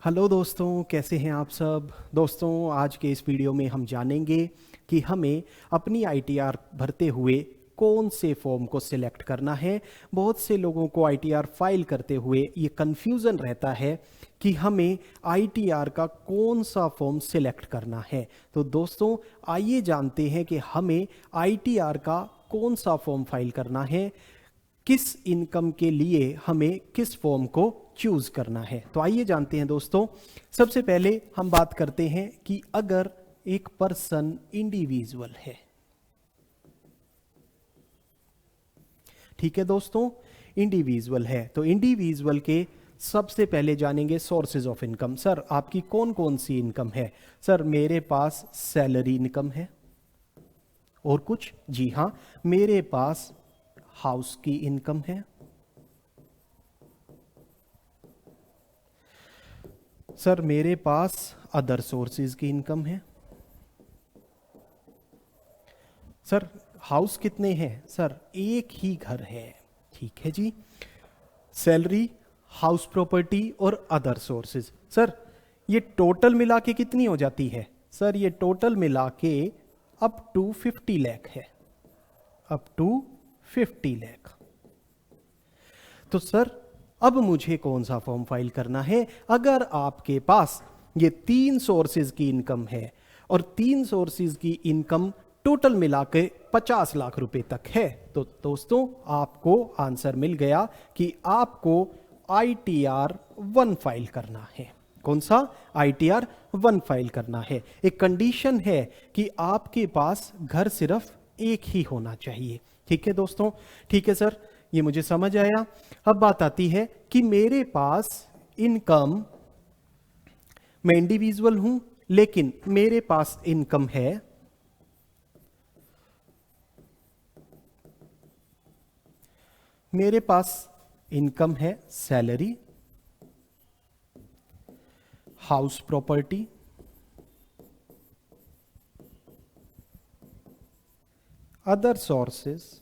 Hello दोस्तों, कैसे हैं आप सब। दोस्तों, आज के इस वीडियो में हम जानेंगे कि हमें अपनी आईटीआर भरते हुए कौन से फॉर्म को सिलेक्ट करना है। बहुत से लोगों को आईटीआर फाइल करते हुए ये कन्फ्यूज़न रहता है कि हमें आईटीआर का कौन सा फॉर्म सिलेक्ट करना है। तो दोस्तों, आइए जानते हैं कि हमें आईटीआर का कौन सा फॉर्म फाइल करना है, किस इनकम के लिए हमें किस फॉर्म को चूज करना है। तो आइए जानते हैं दोस्तों। सबसे पहले हम बात करते हैं कि अगर एक पर्सन इंडिविजुअल है, ठीक है दोस्तों, इंडिविजुअल है तो इंडिविजुअल के सबसे पहले जानेंगे सोर्सेज ऑफ इनकम। सर, आपकी कौन कौन सी इनकम है। सर, मेरे पास सैलरी इनकम है। और कुछ? जी हां, मेरे पास हाउस की इनकम है। सर, मेरे पास अदर सोर्सेज की इनकम है। सर, हाउस कितने हैं। सर, एक ही घर है। ठीक है जी। सैलरी, हाउस प्रॉपर्टी और अदर सोर्सेज। सर, ये टोटल मिला के कितनी हो जाती है। सर, ये टोटल मिला के अप टू 50 लाख है। Up to 50 lakh. तो सर, अब मुझे कौन सा फॉर्म फाइल करना है। अगर आपके पास ये 3 सोर्सेज की इनकम है और 3 सोर्सेज की इनकम टोटल मिला के 50 लाख रुपए तक है, तो दोस्तों आपको आंसर मिल गया कि आपको आईटीआर 1 फाइल करना है। कौन सा? आईटीआर 1 फाइल करना है। एक कंडीशन है कि आपके पास घर सिर्फ एक ही होना चाहिए। ठीक है दोस्तों। ठीक है सर, ये मुझे समझ आया। अब बात आती है कि मेरे पास इनकम, मैं इंडिविजुअल हूं लेकिन मेरे पास इनकम है salary, house property, other sources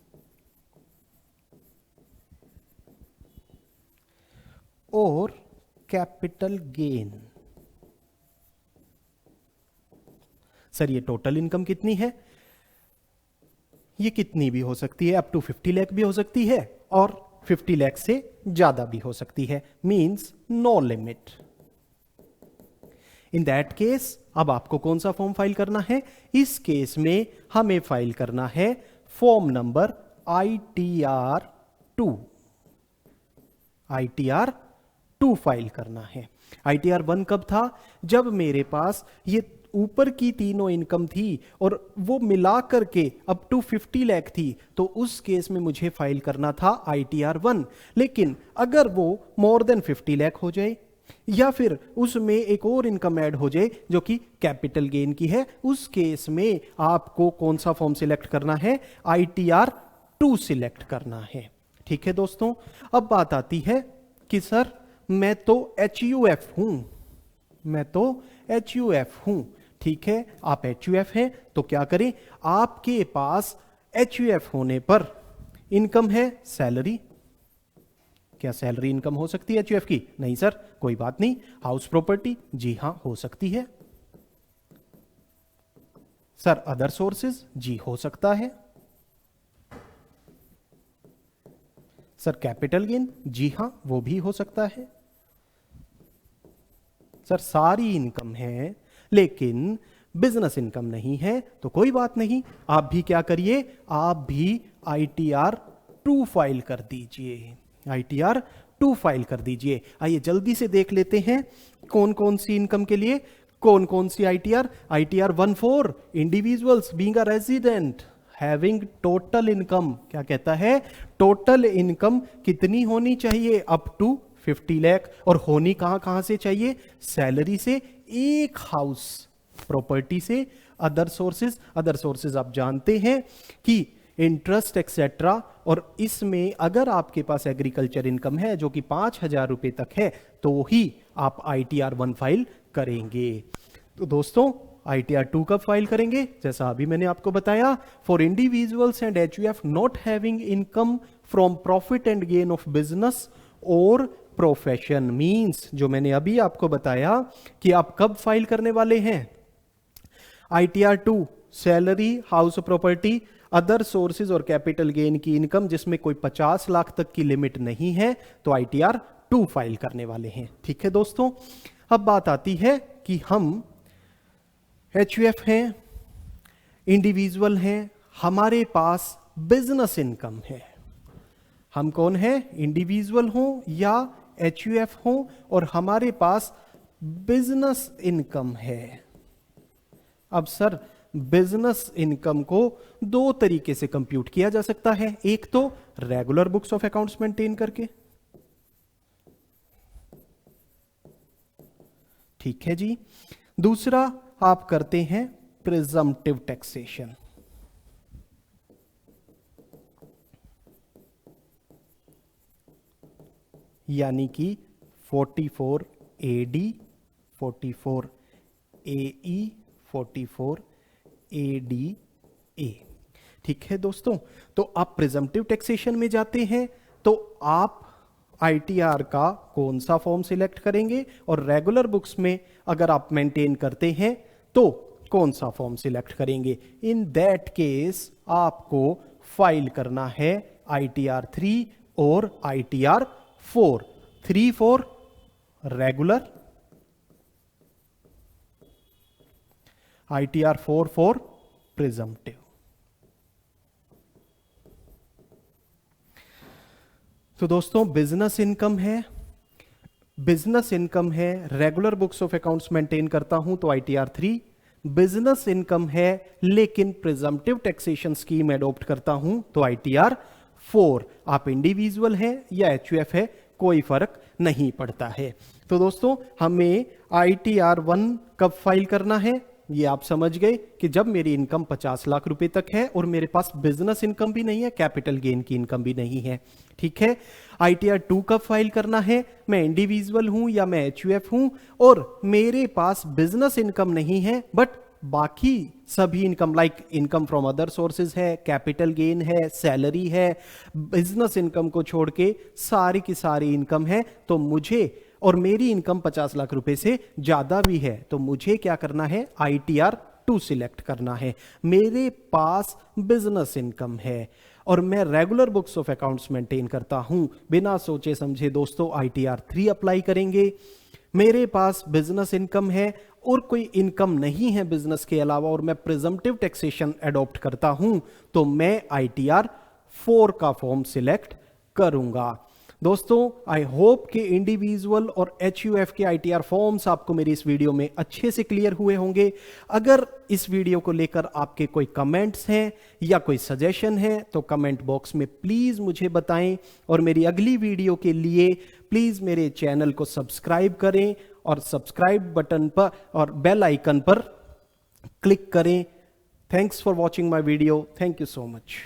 और कैपिटल गेन। सर, ये टोटल इनकम कितनी है। ये कितनी भी हो सकती है, अप टू 50 लाख भी हो सकती है और 50 लाख से ज्यादा भी हो सकती है। Means no limit. In that case अब आपको कौन सा फॉर्म फाइल करना है। इस केस में हमें फाइल करना है form number ITR 2। ITR 2 file करना है। ITR 1 कब था? जब मेरे पास ये ऊपर की तीनों इनकम थी और वो मिला करके अप टू 50 लाख थी, तो उस केस में मुझे फाइल करना था ITR 1। लेकिन अगर वो मोर देन 50 लाख हो जाए या फिर उसमें एक और इनकम ऐड हो जाए जो कि कैपिटल गेन की है, उस केस में आपको कौन सा फॉर्म सिलेक्ट करना है। ITR 2 सिलेक्ट करना है। ठीक है दोस्तों। अब बात आती है कि सर, मैं तो HUF हूं। ठीक है, आप HUF हैं तो क्या करें, आपके पास HUF होने पर इनकम है सैलरी। क्या सैलरी इनकम हो सकती है HUF की? नहीं सर, कोई बात नहीं। House property? जी हां, हो सकती है। Sir, other sources? जी हो सकता है। Sir, capital gain? जी हां, वो भी हो सकता है। सर, सारी इनकम है लेकिन बिजनेस इनकम नहीं है, तो कोई बात नहीं, आप भी क्या करिए, आप भी ITR 2 फाइल कर दीजिए। ITR 2 फाइल कर दीजिए। आइए जल्दी से देख लेते हैं कौन कौन सी इनकम के लिए कौन कौन सी ITR 1 for individuals being a resident having total income. क्या कहता है? टोटल इनकम कितनी होनी चाहिए? Up to 50 lakh. और होनी कहां कहां से चाहिए? सैलरी से, एक हाउस प्रॉपर्टी से, अदर सोर्सेज आप जानते हैं कि इंटरेस्ट एक्सेट्रा। और इसमें अगर आपके पास एग्रीकल्चर इनकम है जो कि 5,000 रुपए तक है, तो ही आप ITR 1 फाइल करेंगे। तो दोस्तों, ITR 2 कब फाइल करेंगे? जैसा अभी मैंने आपको बताया, for individuals and HUF not having income from profit and gain of business और प्रोफेशन मींस जो मैंने अभी आपको बताया कि आप कब फाइल करने वाले हैं। ITR 2 salary, house property, other sources और कैपिटल गेन की इनकम जिसमें कोई 50 लाख तक की लिमिट नहीं है, तो ITR 2 फाइल करने वाले हैं। ठीक है दोस्तों, अब बात आती है कि हम HUF हैं, इंडिविजुअल हैं, हमारे पास बिजनेस इनकम है। हम कौन है, इंडिविजुअल हो या HUF हो और हमारे पास बिजनेस इनकम है। अब सर बिजनेस इनकम को दो तरीके से कंप्यूट किया जा सकता है, एक तो regular books of accounts maintain करके, ठीक है जी, दूसरा आप करते हैं प्रिजम्पटिव टैक्सेशन। यानी कि 44 AD, 44 AE, 44 ADA। ठीक है दोस्तों, तो आप प्रिजम्पटिव टैक्सेशन में जाते हैं तो आप ITR का कौन सा फॉर्म सिलेक्ट करेंगे, और रेगुलर बुक्स में अगर आप मेंटेन करते हैं तो कौन सा फॉर्म सिलेक्ट करेंगे। इन दैट केस आपको फाइल करना है ITR 3 और ITR 4। 3 for regular, ITR 4 for presumptive. तो दोस्तों बिजनेस इनकम है, बिजनेस इनकम है, regular books of accounts maintain करता हूं तो ITR 3, बिजनेस इनकम है लेकिन प्रिजम्पटिव टैक्सेशन स्कीम एडॉप्ट करता हूं तो ITR 4। आप इंडिविजुअल हैं या HUF है, कोई फर्क नहीं पड़ता है। तो दोस्तों हमें ITR 1 कब फाइल करना है, ये आप समझ गए कि जब मेरी इनकम 50 लाख रुपए तक है और मेरे पास बिजनेस इनकम भी नहीं है, कैपिटल गेन की इनकम भी नहीं है। ठीक है, ITR 2 कब फाइल करना है, मैं इंडिविजुअल हूं या मैं HUF हूं और मेरे पास बिजनेस इनकम नहीं है बट बाकी सभी income like income from other sources है, कैपिटल गेन है, सैलरी है, बिजनेस इनकम को छोड़ के सारी की सारी इनकम है, तो मुझे, और मेरी इनकम 50 लाख रुपए से ज्यादा भी है, तो मुझे क्या करना है, ITR 2 सिलेक्ट करना है। मेरे पास बिजनेस इनकम है और मैं regular books of accounts maintain करता हूं, बिना सोचे समझे दोस्तों ITR 3 अप्लाई करेंगे। मेरे पास बिजनेस इनकम है और कोई इनकम नहीं है बिजनेस के अलावा और मैं प्रिजम्पटिव टैक्सेशन अडॉप्ट करता हूं तो मैं ITR 4 का फॉर्म सिलेक्ट करूंगा। दोस्तों आई होप कि इंडिविजुअल और HUF के ITR फॉर्म्स आपको मेरी इस वीडियो में अच्छे से क्लियर हुए होंगे। अगर इस वीडियो को लेकर आपके कोई कमेंट्स हैं या कोई सजेशन है तो कमेंट बॉक्स में प्लीज मुझे बताएं, और मेरी अगली वीडियो के लिए प्लीज मेरे चैनल को सब्सक्राइब करें और सब्सक्राइब बटन पर और बेल आइकन पर क्लिक करें। Thanks for watching my video, thank you so much.